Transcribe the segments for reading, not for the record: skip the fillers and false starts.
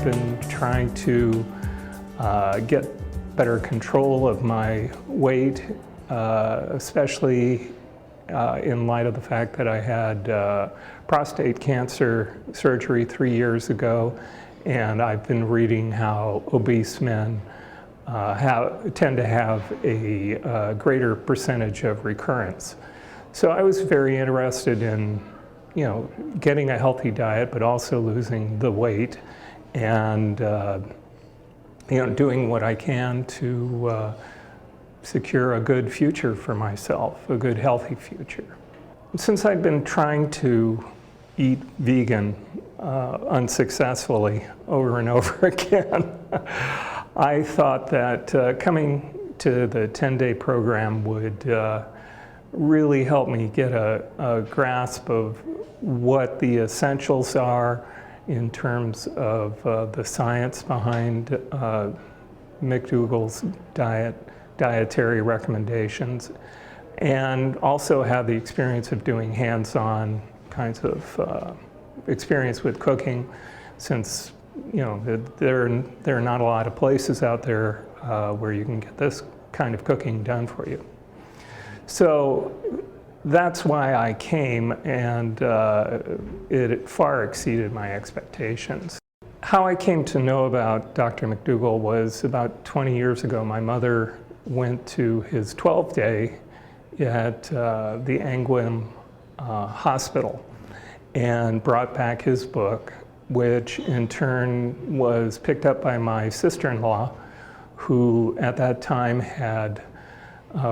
I've been trying to get better control of my weight, especially in light of the fact that I had prostate cancer surgery 3 years ago, and I've been reading how obese men tend to have a greater percentage of recurrence. So I was very interested in, getting a healthy diet, but also losing the weight, and doing what I can to secure a good future for myself, a good healthy future. Since I've been trying to eat vegan unsuccessfully over and over again, I thought that coming to the 10-day program would really help me get a grasp of what the essentials are in terms of the science behind McDougall's dietary recommendations, and also have the experience of doing hands-on kinds of experience with cooking, since there are not a lot of places out there where you can get this kind of cooking done for you. So that's why I came, and it far exceeded my expectations. How I came to know about Dr. McDougall was about 20 years ago. My mother went to his 12-day at the Angwin Hospital and brought back his book, which in turn was picked up by my sister-in-law, who at that time had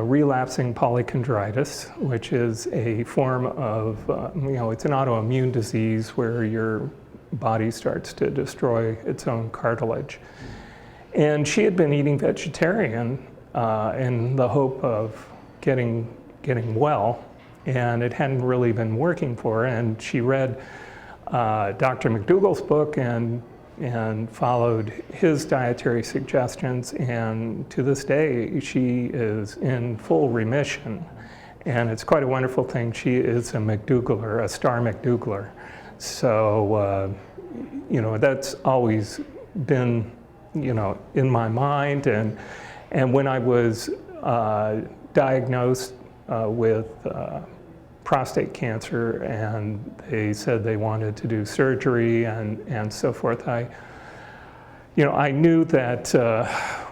relapsing polychondritis, which is a form of, it's an autoimmune disease where your body starts to destroy its own cartilage. And she had been eating vegetarian in the hope of getting well, and it hadn't really been working for her. And she read Dr. McDougall's book and followed his dietary suggestions, and to this day she is in full remission, and it's quite a wonderful thing. She is a McDougaller, a star McDougaller. So that's always been in my mind, and when I was diagnosed with prostate cancer, and they said they wanted to do surgery and so forth, I knew that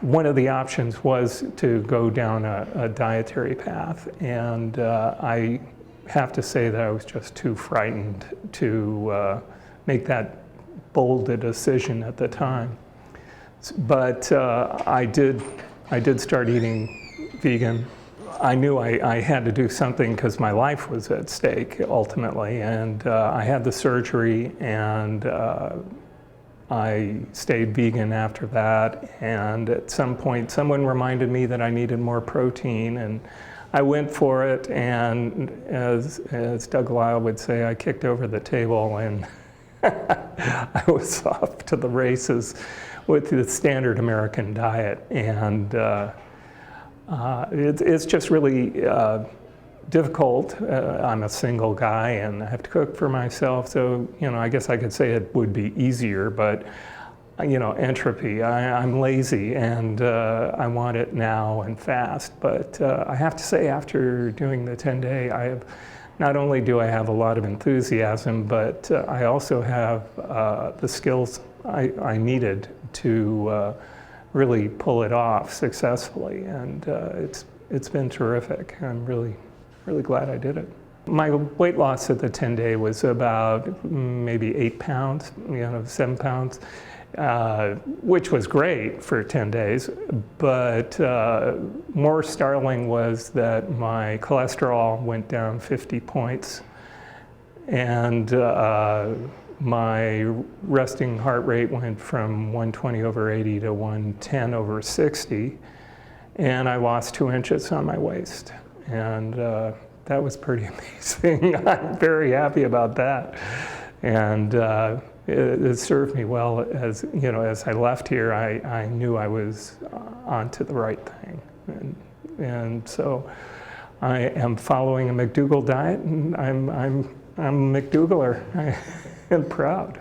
one of the options was to go down a dietary path, and I have to say that I was just too frightened to make that bold a decision at the time. But I did start eating vegan. I knew I had to do something because my life was at stake ultimately, and I had the surgery, and I stayed vegan after that, and at some point someone reminded me that I needed more protein, and I went for it, and as Doug Lyle would say, I kicked over the table, and I was off to the races with the standard American diet. And it's just really difficult. I'm a single guy and I have to cook for myself, so I guess I could say it would be easier, but entropy. I'm lazy, and I want it now and fast. But I have to say, after doing the 10-day, not only do I have a lot of enthusiasm, but I also have the skills I needed to really pull it off successfully, and it's been terrific. I'm really glad I did it. My weight loss at the 10-day was about maybe 8 pounds, 7 pounds, which was great for 10 days. But more startling was that my cholesterol went down 50 points, and my resting heart rate went from 120/80 to 110/60, and I lost 2 inches on my waist, and that was pretty amazing. I'm very happy about that, and it served me well. As as I left here, I knew I was onto the right thing, and so I am following a McDougall diet, and I'm a McDougaller. And proud.